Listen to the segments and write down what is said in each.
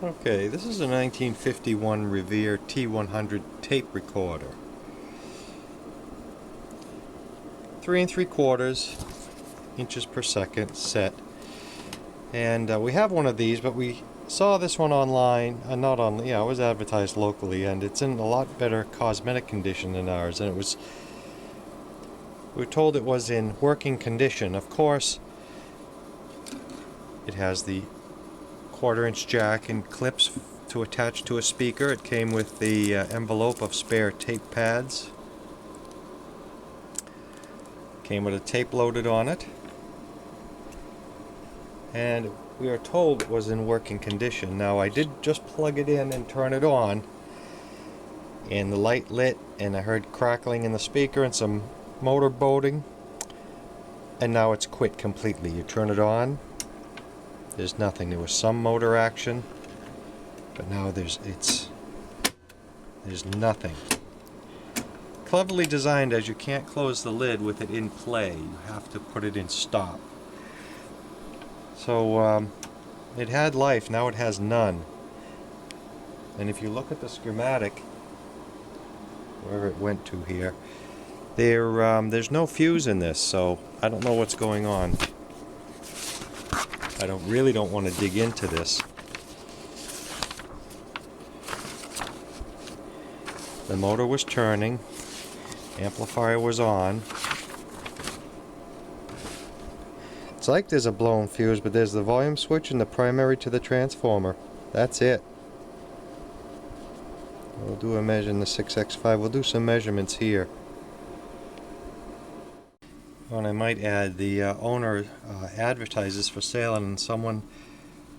Okay, this is a 1951 Revere T-100 tape recorder. 3 3/4 inches per second set. And we have one of these, but we saw this one online, not on, it was advertised locally, and it's in a lot better cosmetic condition than ours. And we were told it was in working condition. Of course, it has the 1/4-inch jack and clips to attach to a speaker. It came with the envelope of spare tape pads. Came with a tape loaded on it. And we are told it was in working condition. Now, I did just plug it in and turn it on, and the light lit, and I heard crackling in the speaker and some motor boating, and now it's quit completely. You turn it on, there's nothing. There was some motor action, but now there's nothing. Cleverly designed, as you can't close the lid with it in play. You have to put it in stop. So it had life, now it has none. And if you look at the schematic, wherever it went to here, there's no fuse in this, so I don't know what's going on. I really don't want to dig into this. The motor was turning, amplifier was on. It's like there's a blown fuse, but there's the volume switch and the primary to the transformer. That's it. We'll do a measure in the 6x5. We'll do some measurements here. And I might add, the owner advertises for sale, and someone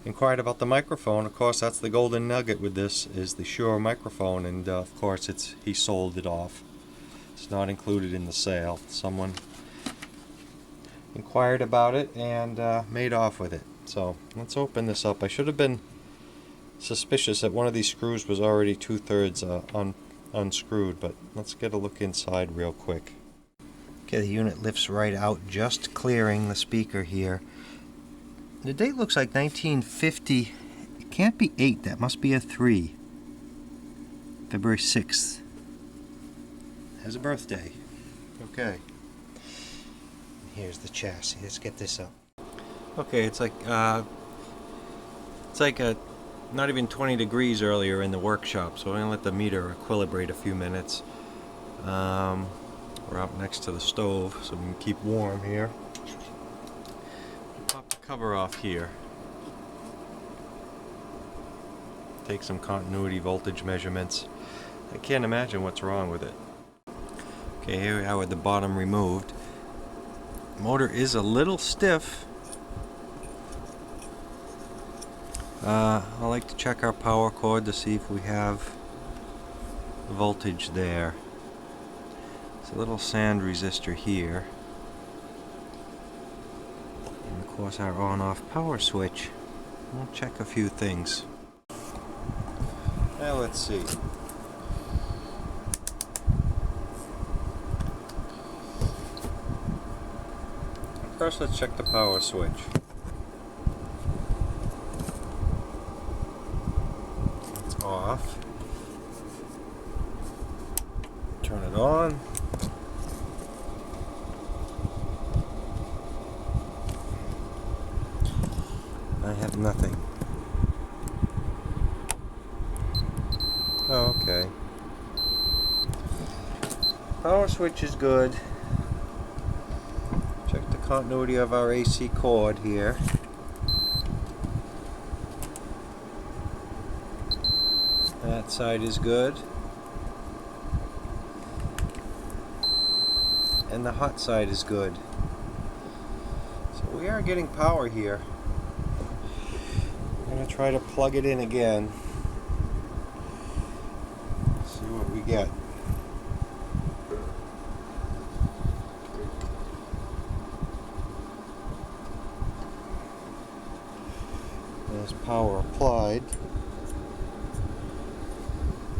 inquired about the microphone. Of course, that's the golden nugget with this, is the Shure microphone, and of course he sold it off. It's not included in the sale. Someone inquired about it and made off with it. So let's open this up. I should have been suspicious that one of these screws was already 2/3 unscrewed, but let's get a look inside real quick. Okay, the unit lifts right out, just clearing the speaker here. The date looks like 1950. It can't be 8, that must be a 3. February 6th. Has a birthday. Okay. Here's the chassis. Let's get this up. Okay, it's like not even 20 degrees earlier in the workshop, so I'm gonna let the meter equilibrate a few minutes. We're up next to the stove, so we can keep warm here. Pop the cover off here. Take some continuity voltage measurements. I can't imagine what's wrong with it. Okay, here we are with the bottom removed. Motor is a little stiff. I like to check our power cord to see if we have voltage there. It's a little sand resistor here. And of course our on-off power switch. We'll check a few things. Now let's see. First, let's check the power switch. It's off. Turn it on. I have nothing. Oh, okay. Power switch is good. Check the continuity of our AC cord here. That side is good. And the hot side is good. So we are getting power here. I'm going to try to plug it in again. See what we get. There's power applied.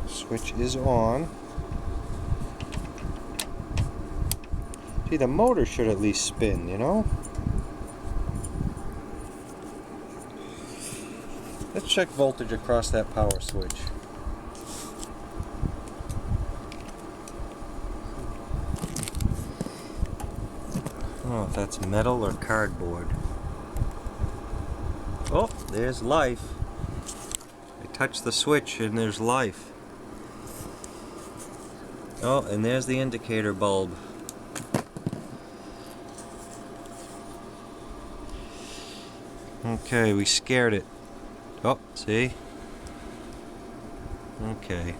Switch is on. See, the motor should at least spin, you know? Let's check voltage across that power switch. I don't know if that's metal or cardboard. Oh, there's life. I touch the switch and there's life. Oh, and there's the indicator bulb. Okay, we scared it. Oh, see? Okay.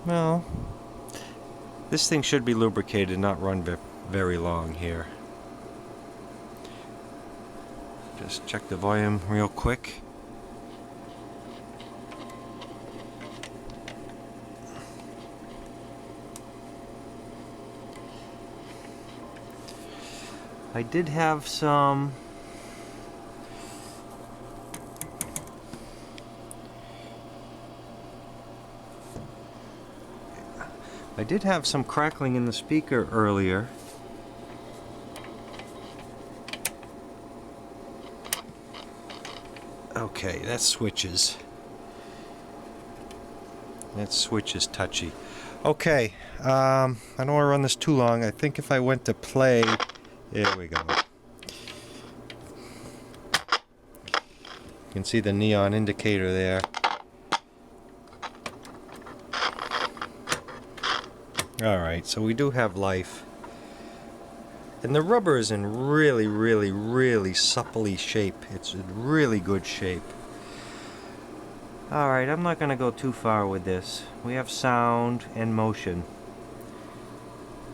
Well, this thing should be lubricated, not run very long here. Just check the volume real quick. I did have some crackling in the speaker earlier. Okay, that switch is touchy. Okay, I don't want to run this too long. I think if I went to play, there we go. You can see the neon indicator there. Alright, so we do have life. And the rubber is in really, really, really suppley shape. It's in really good shape. Alright, I'm not going to go too far with this. We have sound and motion.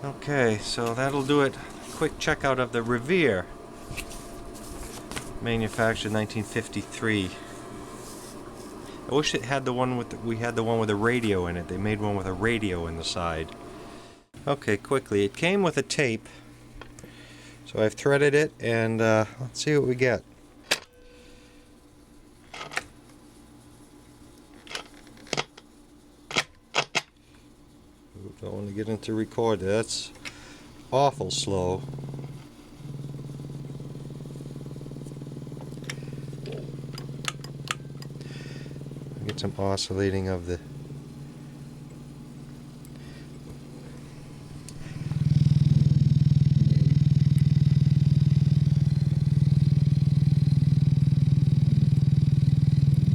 Okay, so that'll do it. Quick checkout of the Revere. Manufactured 1953. I wish it had the one with we had the one with a radio in it. They made one with a radio in the side. Okay, quickly. It came with a tape. So I've threaded it, and let's see what we get. Don't want to get into record. That's awful slow. Get some oscillating of the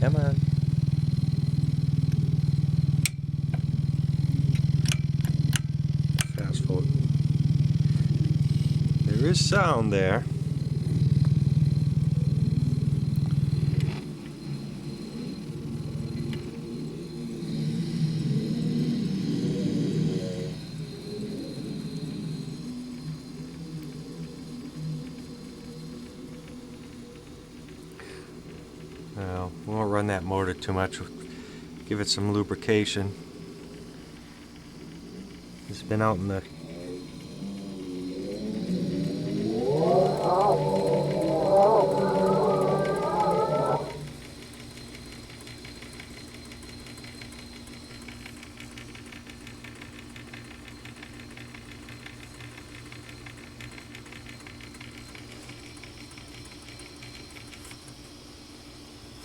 come on. Fast forward. There is sound there. Well, we won't run that motor too much. We'll give it some lubrication. It's been out in the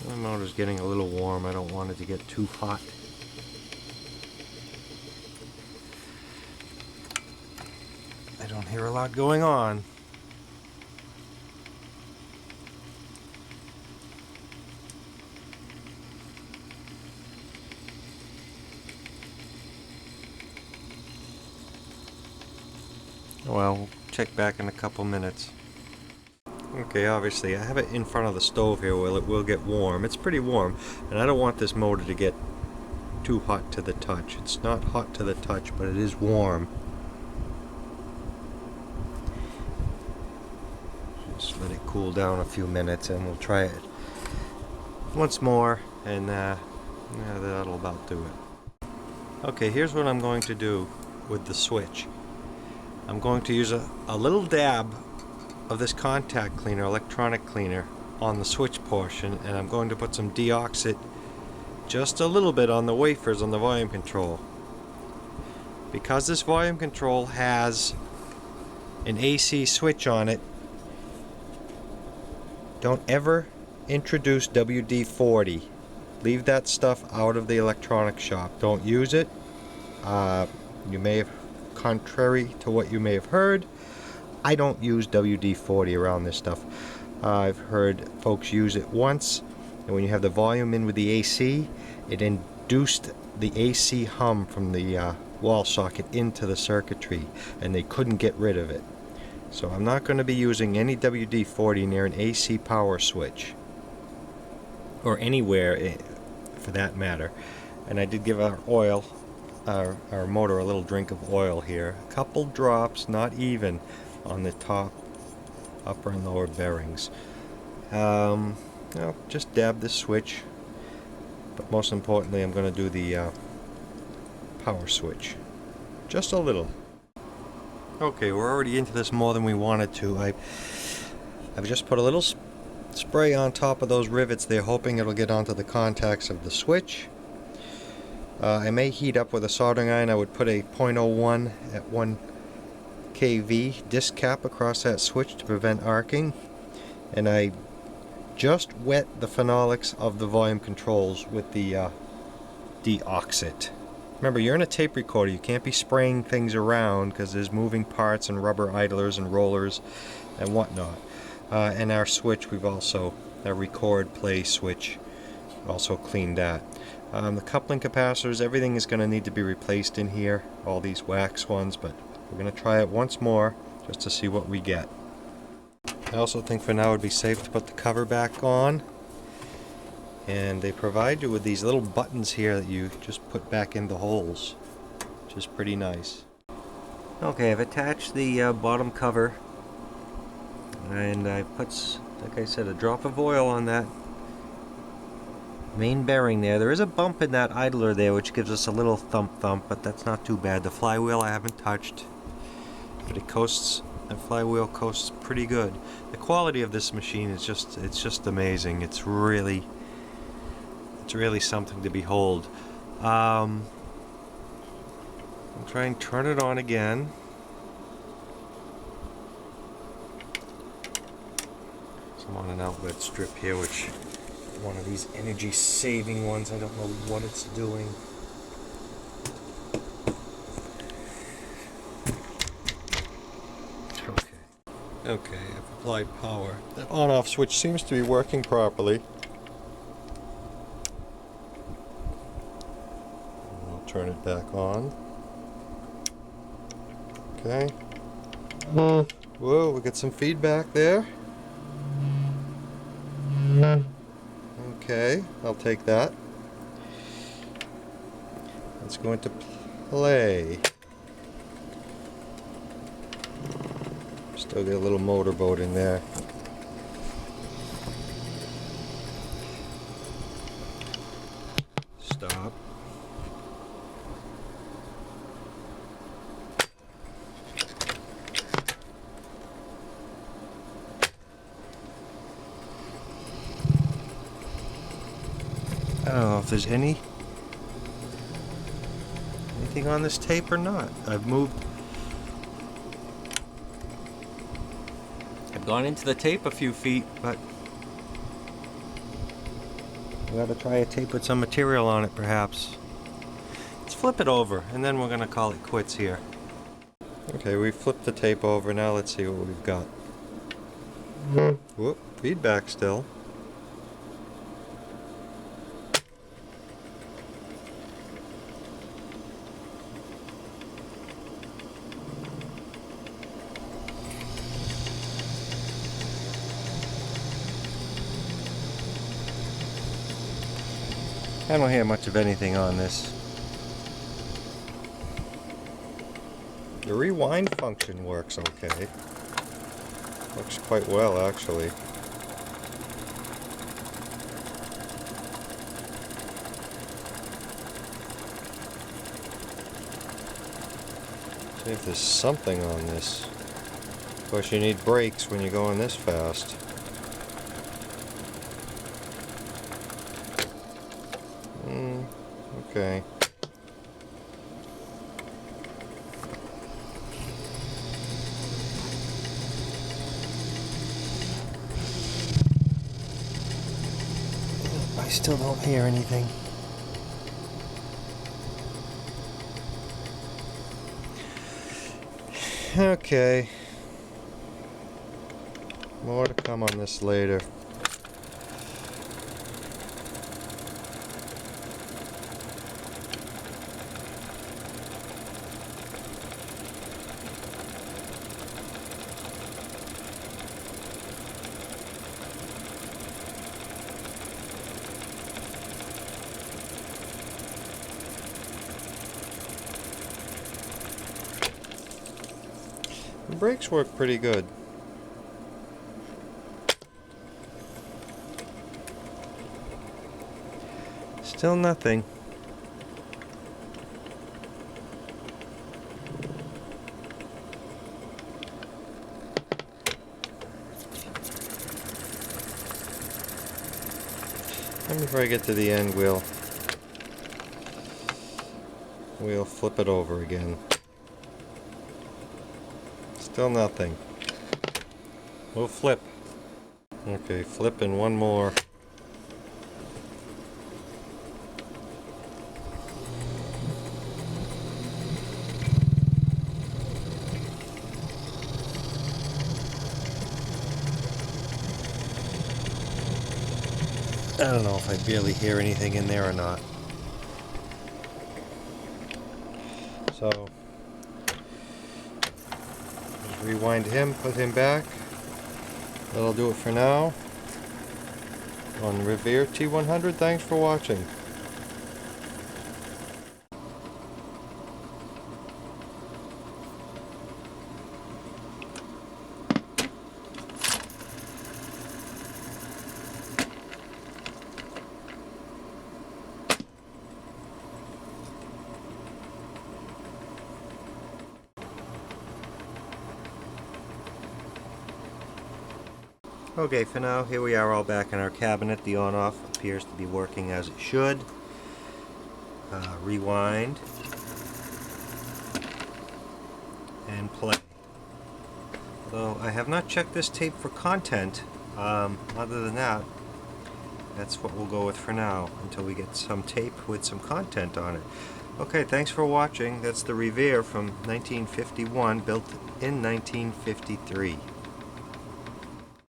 my motor's getting a little warm. I don't want it to get too hot. I don't hear a lot going on. Well, we'll check back in a couple minutes. Okay, obviously I have it in front of the stove here where it will get warm. It's pretty warm, and I don't want this motor to get too hot to the touch. It's not hot to the touch, but it is warm. Just let it cool down a few minutes and we'll try it once more, and yeah, that'll about do it. Okay, here's what I'm going to do with the switch. I'm going to use a little dab of this contact cleaner, electronic cleaner, on the switch portion, and I'm going to put some deoxit just a little bit on the wafers on the volume control. Because this volume control has an AC switch on it, Don't ever introduce WD-40. Leave that stuff out of the electronics shop. Don't use it. You may have, contrary to what you may have heard, I don't use WD-40 around this stuff. I've heard folks use it once, and when you have the volume in with the AC, it induced the AC hum from the wall socket into the circuitry, and they couldn't get rid of it. So I'm not going to be using any WD-40 near an AC power switch, or anywhere for that matter. And I did give our motor a little drink of oil here. A couple drops, not even, on the top, upper and lower bearings. Just dab the switch, but most importantly I'm going to do the power switch. Just a little. Okay, we're already into this more than we wanted to. I've just put a little spray on top of those rivets there, hoping it'll get onto the contacts of the switch. I may heat up with a soldering iron. I would put a 0.01 at 1 kV disc cap across that switch to prevent arcing, and I just wet the phenolics of the volume controls with the deoxit. Remember, you're in a tape recorder. You can't be spraying things around because there's moving parts and rubber idlers and rollers and whatnot. And our switch, we've also, our record play switch, also cleaned that. The coupling capacitors, everything is going to need to be replaced in here, all these wax ones, but we're going to try it once more just to see what we get. I also think for now it would be safe to put the cover back on. And they provide you with these little buttons here that you just put back in the holes, which is pretty nice. Okay, I've attached the bottom cover, and I put, like I said, a drop of oil on that main bearing there. There is a bump in that idler there which gives us a little thump, but that's not too bad. The flywheel I haven't touched, but it coasts, that flywheel coasts pretty good. The quality of this machine is just amazing. It's really something to behold. I'll try and turn it on again. So I'm on an outlet strip here, which one of these energy saving ones. I don't know what it's doing. Okay, I've applied power. The on-off switch seems to be working properly. I'll turn it back on. Okay. Whoa, we got some feedback there. Okay, I'll take that. Let's go into play. Still get a little motorboat in there. Stop. I don't know if there's anything on this tape or not. I've gone into the tape a few feet, but we ought to try a tape with some material on it perhaps. Let's flip it over and then we're going to call it quits here. Okay, we flipped the tape over. Now let's see what we've got. Whoop, feedback still. I don't hear much of anything on this. The rewind function works okay. Works quite well, actually. See if there's something on this. Of course, you need brakes when you're going this fast. Okay. still don't hear anything. Okay. More to come on this later. The brakes work pretty good. Still nothing. And before I get to the end, we'll flip it over again. Still nothing. We'll flip. Okay, flipping one more. I don't know if I barely hear anything in there or not. So, just rewind him, put him back. That'll do it for now. On Revere T-100, thanks for watching. Okay, for now, here we are all back in our cabinet. The on-off appears to be working as it should. Rewind. And play. Though I have not checked this tape for content. Other than that, that's what we'll go with for now, until we get some tape with some content on it. Okay, thanks for watching. That's the Revere from 1951, built in 1953.